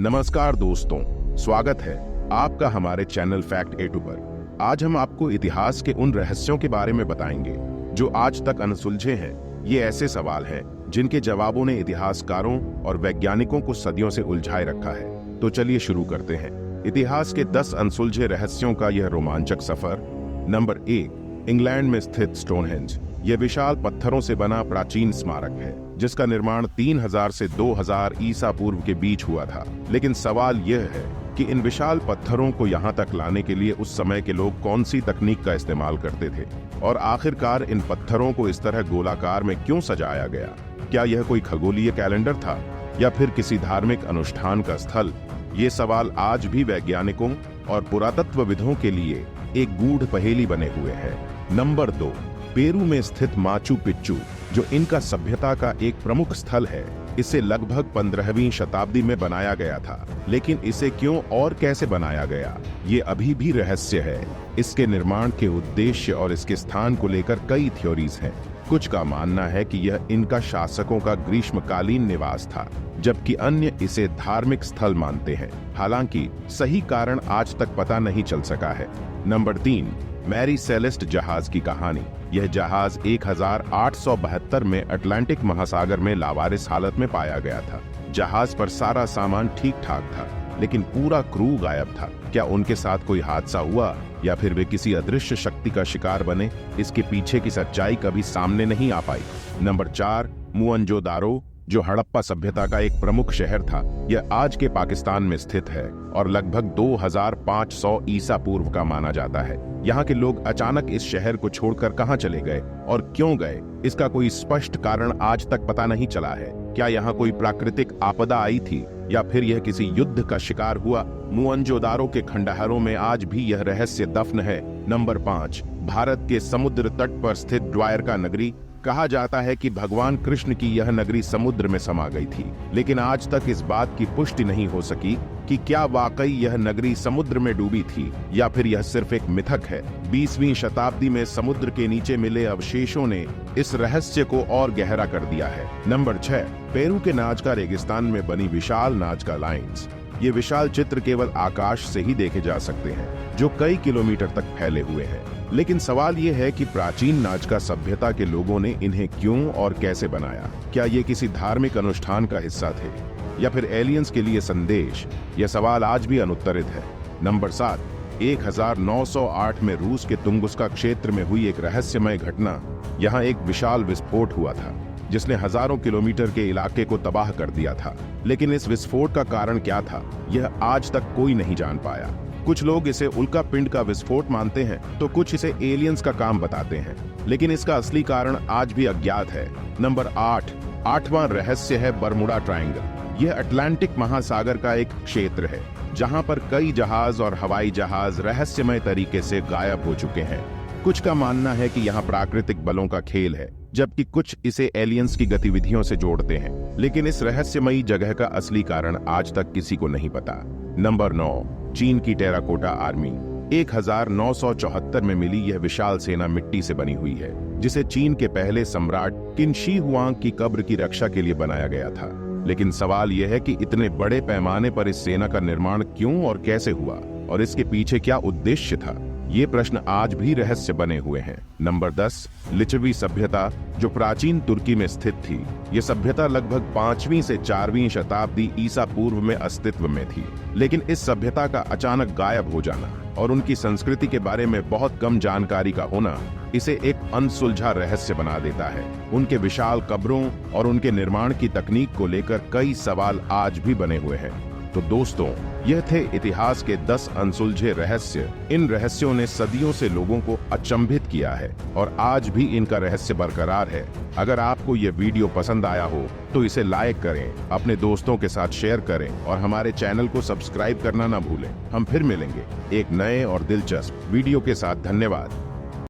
नमस्कार दोस्तों, स्वागत है आपका हमारे चैनल फैक्ट ए टू पर। आज हम आपको इतिहास के उन रहस्यों के बारे में बताएंगे जो आज तक अनसुलझे हैं। ये ऐसे सवाल हैं जिनके जवाबों ने इतिहासकारों और वैज्ञानिकों को सदियों से उलझाए रखा है। तो चलिए शुरू करते हैं इतिहास के 10 अनसुलझे रहस्यों का यह रोमांचक सफर। नंबर 1, इंग्लैंड में स्थित स्टोनहेंज। यह विशाल पत्थरों से बना प्राचीन स्मारक है जिसका निर्माण 3000 से 2000 ईसा पूर्व के बीच हुआ था। लेकिन सवाल यह है कि इन विशाल पत्थरों को यहाँ तक लाने के लिए उस समय के लोग कौन सी तकनीक का इस्तेमाल करते थे, और आखिरकार इन पत्थरों को इस तरह गोलाकार में क्यों सजाया गया? क्या यह कोई खगोलीय कैलेंडर था या फिर किसी धार्मिक अनुष्ठान का स्थल? ये सवाल आज भी वैज्ञानिकों और पुरातत्वविदों के लिए एक गूढ़ पहेली बने हुए हैं। नंबर 2, पेरू में स्थित माचू पिच्चू, जो इनका सभ्यता का एक प्रमुख स्थल है। इसे लगभग 15वीं शताब्दी में बनाया गया था, लेकिन इसे क्यों और कैसे बनाया गया, ये अभी भी रहस्य है। इसके निर्माण के उद्देश्य और इसके स्थान को लेकर कई थ्योरीज हैं। कुछ का मानना है कि यह इनका शासकों का ग्रीष्मकालीन निवास था, जबकि अन्य इसे धार्मिक स्थल मानते हैं। हालांकि सही कारण आज तक पता नहीं चल सका है। नंबर 3, मैरी सेलेस्ट जहाज की कहानी। यह जहाज 1872 में अटलांटिक महासागर में लावारिस हालत में पाया गया था। जहाज पर सारा सामान ठीक ठाक था, लेकिन पूरा क्रू गायब था। क्या उनके साथ कोई हादसा हुआ या फिर वे किसी अदृश्य शक्ति का शिकार बने? इसके पीछे की सच्चाई कभी सामने नहीं आ पाई। नंबर 4, मोहनजोदारो, जो हड़प्पा सभ्यता का एक प्रमुख शहर था। यह आज के पाकिस्तान में स्थित है और लगभग 2500 ईसा पूर्व का माना जाता है। यहाँ के लोग अचानक इस शहर को छोड़कर कहाँ चले गए और क्यों गए, इसका कोई स्पष्ट कारण आज तक पता नहीं चला है। क्या यहाँ कोई प्राकृतिक आपदा आई थी या फिर यह किसी युद्ध का शिकार हुआ? मोहनजोदारो के खंडहरों में आज भी यह रहस्य दफन है। नंबर 5, भारत के समुद्र तट पर स्थित द्वारका नगरी। कहा जाता है कि भगवान कृष्ण की यह नगरी समुद्र में समा गई थी, लेकिन आज तक इस बात की पुष्टि नहीं हो सकी कि क्या वाकई यह नगरी समुद्र में डूबी थी या फिर यह सिर्फ एक मिथक है। 20वीं शताब्दी में समुद्र के नीचे मिले अवशेषों ने इस रहस्य को और गहरा कर दिया है। नंबर 6, पेरू के नाजका रेगिस्तान में बनी विशाल नाजका लाइन्स। ये विशाल चित्र केवल आकाश से ही देखे जा सकते हैं, जो कई किलोमीटर तक फैले हुए हैं। लेकिन सवाल ये है कि प्राचीन नाजका सभ्यता के लोगों ने इन्हें क्यों और कैसे बनाया? क्या ये किसी धार्मिक अनुष्ठान का हिस्सा थे या फिर एलियंस के लिए संदेश? यह सवाल आज भी अनुत्तरित है। नंबर 7, 1908 में रूस के तुंगुस्का क्षेत्र में हुई एक रहस्यमय घटना। यहाँ एक विशाल विस्फोट हुआ था जिसने हजारों किलोमीटर के इलाके को तबाह कर दिया था। लेकिन इस विस्फोट का कारण क्या था, यह आज तक कोई नहीं जान पाया। कुछ लोग इसे उल्का पिंड का विस्फोट मानते हैं तो कुछ इसे एलियंस का काम बताते हैं, लेकिन इसका असली कारण आज भी अज्ञात है। नंबर 8, 8वां रहस्य है बरमुडा ट्रायंगल। यह अटलांटिक महासागर का एक क्षेत्र है जहां पर कई जहाज और हवाई जहाज रहस्यमय तरीके से गायब हो चुके हैं। कुछ का मानना है कि यहाँ प्राकृतिक बलों का खेल है, जबकि कुछ इसे एलियंस की गतिविधियों से जोड़ते हैं। लेकिन इस रहस्यमयी जगह का असली कारण आज तक किसी को नहीं पता। नंबर 9, चीन की टेराकोटा आर्मी। 1974 में मिली यह विशाल सेना मिट्टी से बनी हुई है, जिसे चीन के पहले सम्राट किन शी हुआंग की कब्र की रक्षा के लिए बनाया गया था। लेकिन सवाल यह है कि इतने बड़े पैमाने पर इस सेना का निर्माण क्यों और कैसे हुआ, और इसके पीछे क्या उद्देश्य था? ये प्रश्न आज भी रहस्य बने हुए हैं। नंबर 10, लिच्छवी सभ्यता, जो प्राचीन तुर्की में स्थित थी। यह सभ्यता लगभग 5वीं से 4वीं शताब्दी ईसा पूर्व में अस्तित्व में थी, लेकिन इस सभ्यता का अचानक गायब हो जाना और उनकी संस्कृति के बारे में बहुत कम जानकारी का होना इसे एक अनसुलझा रहस्य बना देता है। उनके विशाल कब्रों और उनके निर्माण की तकनीक को लेकर कई सवाल आज भी बने हुए हैं। तो दोस्तों, यह थे इतिहास के 10 अनसुलझे रहस्य। इन रहस्यों ने सदियों से लोगों को अचंभित किया है और आज भी इनका रहस्य बरकरार है। अगर आपको यह वीडियो पसंद आया हो तो इसे लाइक करें, अपने दोस्तों के साथ शेयर करें और हमारे चैनल को सब्सक्राइब करना ना भूलें। हम फिर मिलेंगे एक नए और दिलचस्प वीडियो के साथ। धन्यवाद।